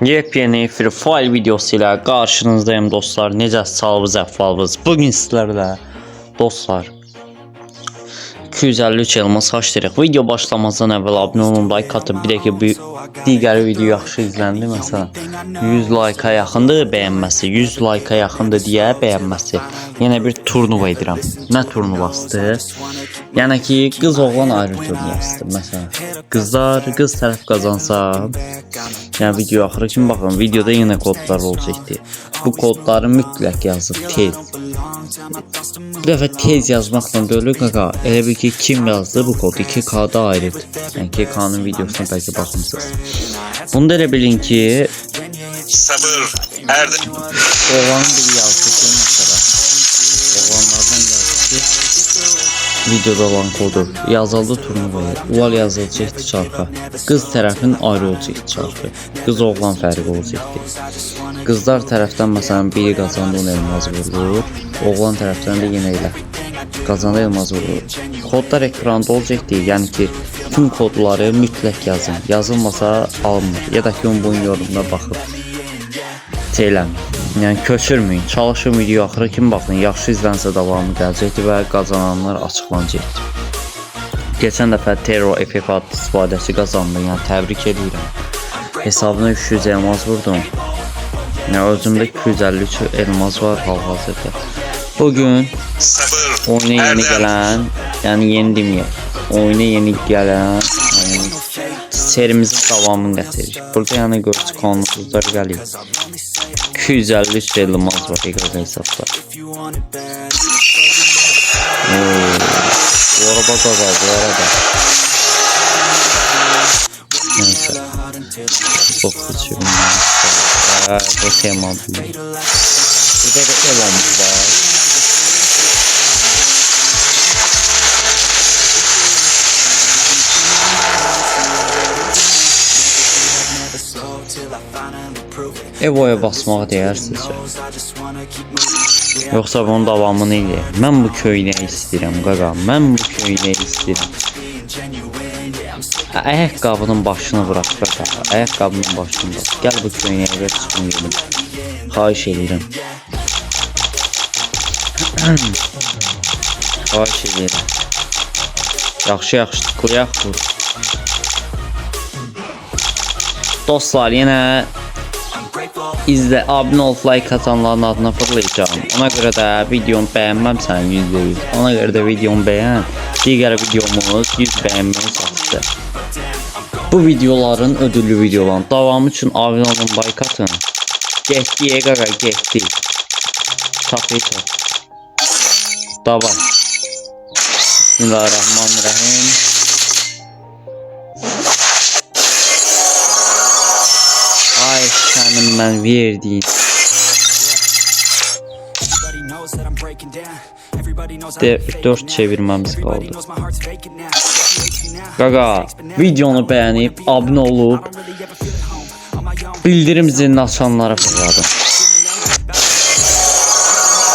Yepyeni Free Fire videosuyla karşınızdayım dostlar. Necə sağlığınız, əhvalınız? Bugün sizlerle dostlar 253 elmas açdırıq. Video başlamazdan əvvəl abunə olun, like atın. Bir də ki bu digər video yaxşı izləndi. Məsələn 100 like-a yaxındır bəyənməsi, 100 like-a yaxındır deyə bəyənməsi. Yenə bir turnuva edirəm. Nə turnuvasıdır? Yəni ki qız oğlan ayrı turnuvasıdır. Məsələn qız tərəf qazansa, yəni video axırı kimi baxın, videoda yenə kodlar olacaqdır. Bu kodları mütləq yazın tez. Bir dəfə tez yazmaqla deyil qaqa. Elə bil ki kim yazdı bu kodu 2K'da ayrıdır. Yəni 2K'nın videosuna bəlkə baxmısınız. Bunu da elə bilin ki sabır Erdem oğlanın biri yazdı ki mesela oğlanlardan yazdı ki videoda olan kodu yazıldı turnuvaya. Ular yazılacaqdı çarxa. Qız tərəfin ayrı olacaqdı çarxı. Qız oğlan fərqi olacaqdı. Qızlar tərəfdən məsələn biri qazandı, onu elmaz vurulur. Oğlan tərəfdən də yenə elə qazandı, elmaz vurulur. Kodlar ekranda olacaqdı. Yəni ki tüm kodları mütləq yazın. Yazılmasa alınmır. Ya da ki bunun yorumuna baxıb eləmin. Yəni köçürməyin. Çalışın video axırı kimi baxın. Yaxşı izlənsə davamı gələcəkdir və qazananlar açıqlanacaqdır. Geçən dəfə Terror FF adlı istifadəçi qazandı. Yəni təbrik edirəm. Hesabına 300 elmas vurdum. Yəni özümdə 253 elmas var hal-hazırda. Bugün oyuna yeni gələn, yəni yeni deməyək, oyuna yeni gələn serimizin davamını gətiririk. Burada yəni görücü konumuzlar gəlir. 253 elmas var EGG hesabda. Bu araba qazandı, bu araba. Neyse. Çok seçiyorum. Bu tema bu. Burada da elomuz var. Evo'ya basmağa dəyər sizcə? Yoxsa bunun davamını eləyək? Mən bu köynəyi istəyirəm qaqa. Mən bu köynəyi istəyirəm. Ayaqqabının başını bırak qaqa. Ayaqqabının başını bırak. Gəl bu köynəyi ver çıxın gelim. Xahiş edirəm. Xahiş edirəm. Yaxşı tıklayaq vur. Dostlar yenə izle, abone ol, like atanların adına fırlayacağım. Ona göre de videomu beğenmemsen %100. Ona göre de videomu beğen. Diğer videomuz 100 beğenmeyi satıştı. Bu videoların ödüllü videoların davamı için abone olun, like atın. Getdi qaqa, getdi. Çapıyı çap. Davay. Bismillahirrahmanirrahim. Ay senin ben verdiğin. De 4 çevirmemiz kaldı. Gaga videonu beğenip abone olup bildirim zilini açanlara fırladım.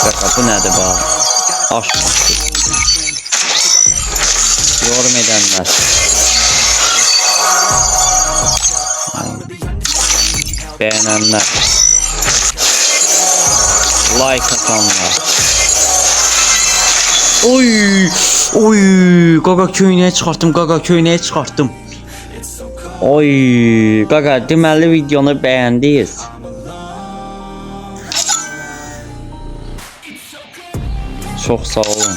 Gaga bu nedir be? Aşk. Yorum edenler. Beğenenler, like atanlar. Oy, qaqa köynəyə çıxartdım, qaqa köynəyə çıxartdım. Oy, qaqa deməli videonu bəyəndiniz. Çox sağ olun.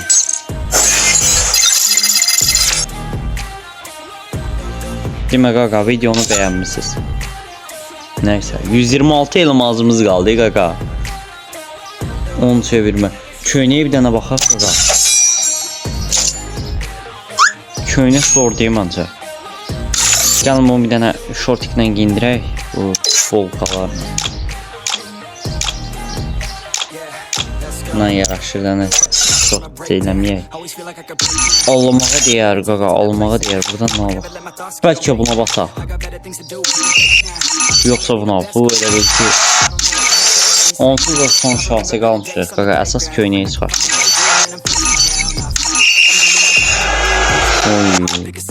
Demə qaqa videonu bəyənmisiniz. Neyse 126 elmasımız kaldı qaqa. 10 çevirmə. Köynəyə bir dənə baxaq qaqa. Köynə zor deyim ancaq. Gəlin bunu bir dənə şortiklə giyindirək. Bu bolkalarını. Buna yaraşır da nəsə. Çox deyləməyək. Almağa deyər qaqa, almağa deyər. Buradan nə alaq? Bəlkə buna basaq. Yoksa buna bu elə bil ki onsuz da son şansı qalmışıq qaqa, əsas köynəyi çıxar. Oy,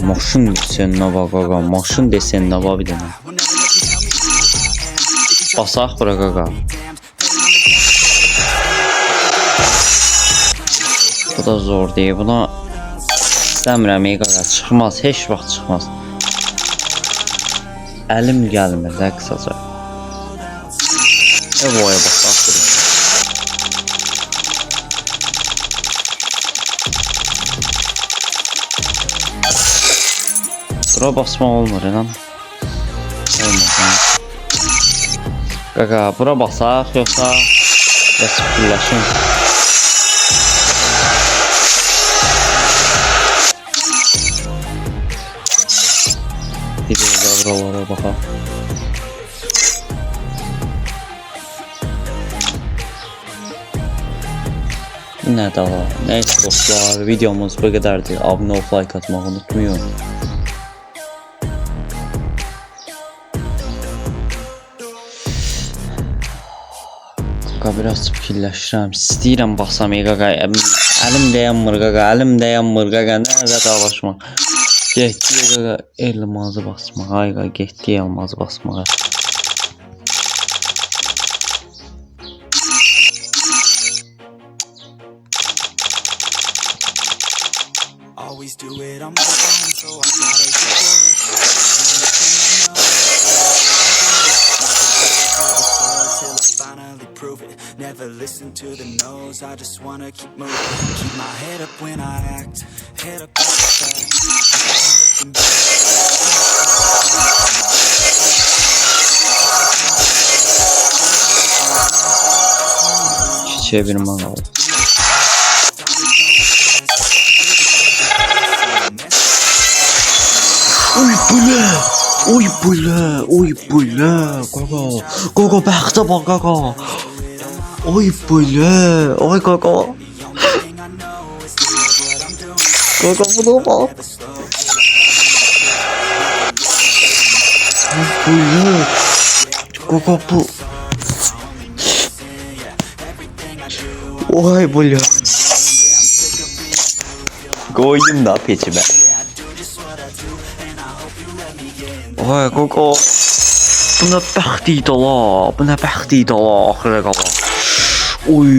maşın desenine bak qaqa, maşın desenine bak bir dənə. Basaq bura qaqa. Bu da zor değil. Buna istəmirəm qaqa. Çıxmaz. Heç vaxt çıxmaz. Əlim gəlmir də qısaca. Evo'ya basaq bura. Bura basmaq olmur inan. Olmaz. Qaqa bura basaq yoxsa fikirləşin. Bir də buralara baxaq. Nə daha? Neyse dostlar, videomuz bu qədərdir. Abunə olub like atmağı unutmayın. Qaqa biraz fikirləşirəm. İstəyirəm baxsam qaqa. Əlim dayanmır qaqa. Əlim dayanmır qaqa. Nədə dalaşmaq? Getdi qaqa elmazı basmağa. Ay qaqa getdi elmazı basmağa. Always do it on my own, so I gotta get through it. Till I finally prove it. Never listen to the no's, I just wanna keep moving. Keep my head up when I act, head up when I fact. Looking back. Çevirmem lazım. Oy bule, oy bule, oy bule, qaqa, qaqa bəxtə bax qaqa. Oy bule, oy qaqa. Qaqa buna bax. Oy bule, qaqa bu. Oy bule. Koydum da peçime. Oy qaqa. Bu nə bəxt idi la, bu nə bəxt idi la axıra qala. Oy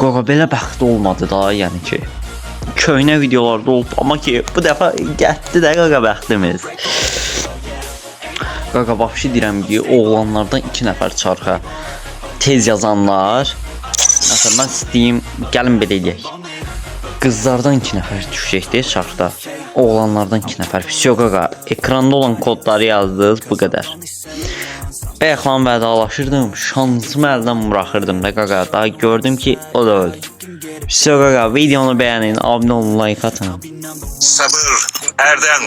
qaqa belə bəxt olmadı da yəni ki. Köhnə videolarda olub amma ki bu dəfə getdi də qaqa bəxtimiz. Qaqa vəbşi deyirəm ki oğlanlardan 2 nəfər çarxa tez yazanlar. Məsələn mən istəyim gəlin belə eləyək. Qızlardan 2 nəfər düşəcəkdi çarxda. Oğlanlardan 2 nəfər. Yox qaqa, ekranda olan kodları yazdınız bu qədər. Bayaqlan vədalaşırdım, şansımı əldən buraxırdım da qaqa. Daha gördüm ki o da öldü. Yox qaqa, videonu bəyənin, abunə olun, like atın. Sabır Erdem.